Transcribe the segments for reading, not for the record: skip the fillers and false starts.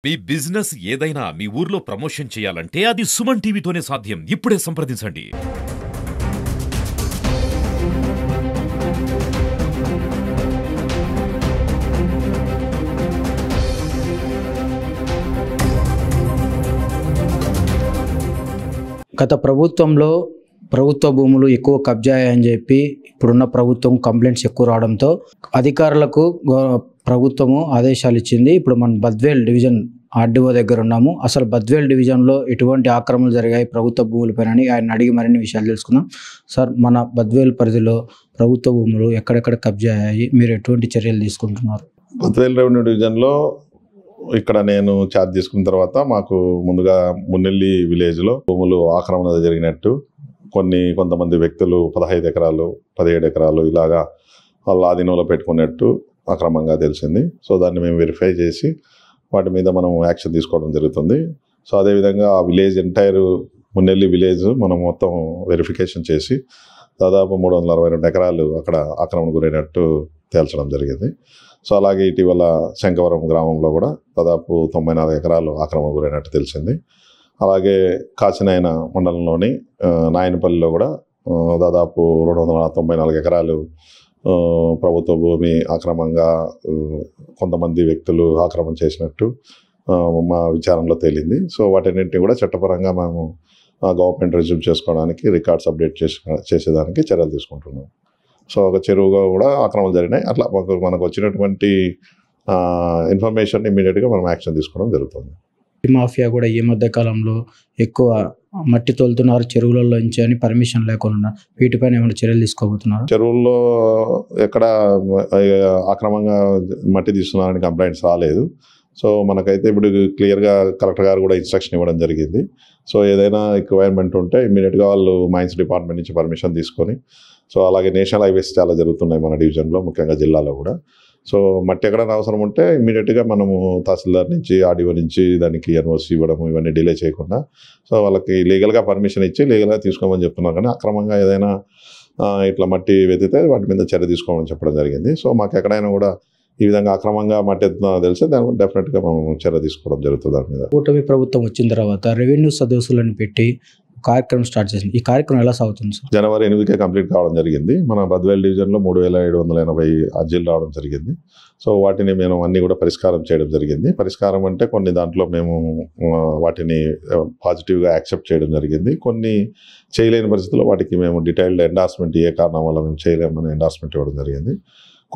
మీ business ఏదైనా మీ ఊర్లో promotion చేయాలంటే అది సుమన్ టీవీతోనే సాధ్యం. ఇప్పుడే సంప్రదించండి. గత ప్రభుత్వంలో ప్రభుత్వ భూములు ఎక్కువ కబ్జా అయ్యాయని చెప్పి ఇప్పుడున్న ప్రభుత్వం కంప్లైంట్స్ ఎక్కువ రావడంతో అధికారులకు ప్రభుత్వము ఆదేశాలు ఇచ్చింది. ఇప్పుడు మన బద్వేల్ డివిజన్ ఆర్డీఓ దగ్గర ఉన్నాము. అసలు బద్వేల్ డివిజన్లో ఎటువంటి ఆక్రమణలు జరిగాయి ప్రభుత్వ భూములపైన ఆయన అడిగి మరిన్ని విషయాలు తెలుసుకుందాం. సార్, మన బద్వేల్ పరిధిలో ప్రభుత్వ భూములు ఎక్కడెక్కడ కబ్జా అయ్యాయి, మీరు ఎటువంటి చర్యలు తీసుకుంటున్నారు? బద్వేల్ రెవెన్యూ డివిజన్లో ఇక్కడ నేను ఛార్జ్ తీసుకున్న తర్వాత మాకు ముందుగా మున్నెల్లి విలేజ్లో భూములు ఆక్రమణ జరిగినట్టు కొంతమంది వ్యక్తులు 15 ఎకరాలు 17 ఎకరాలు ఇలాగా వాళ్ళ ఆధీనంలో పెట్టుకున్నట్టు అక్రమంగా తెలిసింది. సో దాన్ని మేము వెరిఫై చేసి వాటి మీద మనం యాక్షన్ తీసుకోవడం జరుగుతుంది. సో అదేవిధంగా ఆ విలేజ్ ఎంటైర్ మున్నెల్లి విలేజ్ మనం మొత్తం వెరిఫికేషన్ చేసి దాదాపు 362 ఎకరాలు అక్కడ ఆక్రమణ గురైనట్టు తేల్చడం జరిగింది. సో అలాగే ఇటీవల శంకవరం గ్రామంలో కూడా దాదాపు 94 ఎకరాలు ఆక్రమణ గురైనట్టు తెలిసింది. అలాగే కాచినాయన మండలంలోని నాయనపల్లిలో కూడా దాదాపు 294 ఎకరాలు ప్రభుత్వ భూమి ఆక్రమంగా కొంతమంది వ్యక్తులు ఆక్రమణ చేసినట్టు మా విచారణలో తేలింది. సో వాటన్నింటినీ కూడా చట్టపరంగా మేము గవర్నమెంట్ రిజ్యూమ్ చేసుకోవడానికి రికార్డ్స్ అప్డేట్ చేసేదానికి చర్యలు తీసుకుంటున్నాం. సో ఒక చెరువుగా కూడా ఆక్రమణలు జరిగినాయి. అట్లా మనకు వచ్చినటువంటి ఇన్ఫర్మేషన్ ఇమీడియట్గా మనం యాక్షన్ తీసుకోవడం జరుగుతుంది. మాఫియా కూడా ఈ మధ్య కాలంలో ఎక్కువ మట్టి తోలుతున్నారు చెరువులలో నుంచి అని పర్మిషన్ లేకుండా, వీటిపైన ఏమైనా చర్యలు తీసుకోబోతున్నారు? చెరువుల్లో ఎక్కడ ఆక్రమంగా మట్టి తీస్తున్నారని కంప్లైంట్స్ రాలేదు. సో మనకైతే ఇప్పుడు క్లియర్గా కలెక్టర్ గారు కూడా ఇన్స్ట్రక్షన్ ఇవ్వడం జరిగింది. సో ఏదైనా రిక్వైర్మెంట్ ఉంటే ఇమ్మీడియట్గా వాళ్ళు మైన్స్ డిపార్ట్మెంట్ నుంచి పర్మిషన్ తీసుకొని, సో అలాగే నేషనల్ హైవేస్ చాలా జరుగుతున్నాయి మన డివిజన్లో, ముఖ్యంగా జిల్లాలో కూడా. సో మట్టి ఎక్కడైనా అవసరం ఉంటే ఇమ్మీడియట్గా మనము తహసీల్దార్ నుంచి ఆర్డీఓ నుంచి దానికి ఎన్ఓసి ఇవ్వడము, ఇవన్నీ డిలే చేయకుండా సో వాళ్ళకి లీగల్గా పర్మిషన్ ఇచ్చి లీగల్గా తీసుకోమని చెప్తున్నారు. కానీ అక్రమంగా ఏదైనా ఇట్లా మట్టి వెతితే వాటి మీద చర్య తీసుకోమని చెప్పడం జరిగింది. సో మాకు ఎక్కడైనా కూడా ఈ విధంగా అక్రమంగా మట్టి ఎత్తున్నా తెలిస్తే దాని డెఫినెట్గా మనం చర్య తీసుకోవడం జరుగుతుంది. దాని మీద కూటమి ప్రభుత్వం వచ్చిన తర్వాత రెవెన్యూ సదస్సులను పెట్టి కార్యక్రమం స్టార్ట్ చేసింది. ఈ కార్యక్రమం ఎలా సాగుతుంది సార్? జనవరి 8కే కంప్లీట్ కావడం జరిగింది. మన బద్వేల్ డివిజన్లో 3780 అర్జీలు రావడం జరిగింది. సో వాటిని మేము అన్నీ కూడా పరిష్కారం చేయడం జరిగింది. పరిష్కారం అంటే కొన్ని దాంట్లో మేము వాటిని పాజిటివ్గా యాక్సెప్ట్ చేయడం జరిగింది. కొన్ని చేయలేని పరిస్థితుల్లో వాటికి మేము డీటెయిల్డ్ ఎండార్స్మెంట్ ఏ కారణం వల్ల మేము చేయలేమని ఎండార్స్మెంట్ ఇవ్వడం జరిగింది.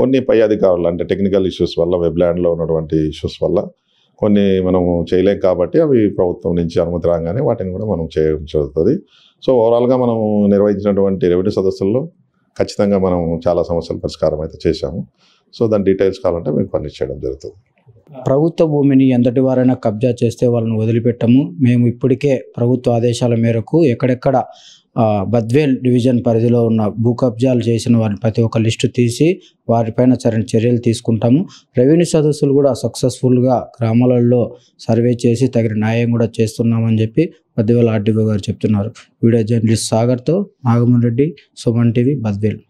కొన్ని పై అధికారులు అంటే టెక్నికల్ ఇష్యూస్ వల్ల, వెబ్ల్యాండ్లో ఉన్నటువంటి ఇష్యూస్ వల్ల కొన్ని మనము చేయలేం కాబట్టి అవి ప్రభుత్వం నుంచి అనుమతి రాగానే వాటిని కూడా మనం చేయడం జరుగుతుంది. సో ఓవరాల్గా మనము నిర్వహించినటువంటి రెవెన్యూ సదస్సుల్లో ఖచ్చితంగా మనం చాలా సమస్యల పరిష్కారం అయితే చేశాము. సో దాని డీటెయిల్స్ కావాలంటే మేము ఫర్నిష్ చేయడం జరుగుతుంది. ప్రభుత్వ భూమిని ఎంతటి వారైనా కబ్జా చేస్తే వాళ్ళని వదిలిపెట్టము. మేము ఇప్పటికే ప్రభుత్వ ఆదేశాల మేరకు ఎక్కడెక్కడ బద్వేల్ డివిజన్ పరిధిలో ఉన్న భూ కబ్జాలు చేసిన వారిని ప్రతి ఒక్క లిస్టు తీసి వారిపైన చర్యలు తీసుకుంటాము. రెవెన్యూ సదస్సులు కూడా సక్సెస్ఫుల్గా గ్రామాలలో సర్వే చేసి తగిన న్యాయం కూడా చేస్తున్నామని చెప్పి బద్వేల్ ఆర్డీఓ గారు చెప్తున్నారు. వీడియో జర్నలిస్ట్ సాగర్తో నాగమోహన్ రెడ్డి, సుమన్ టీవీ, బద్వేల్.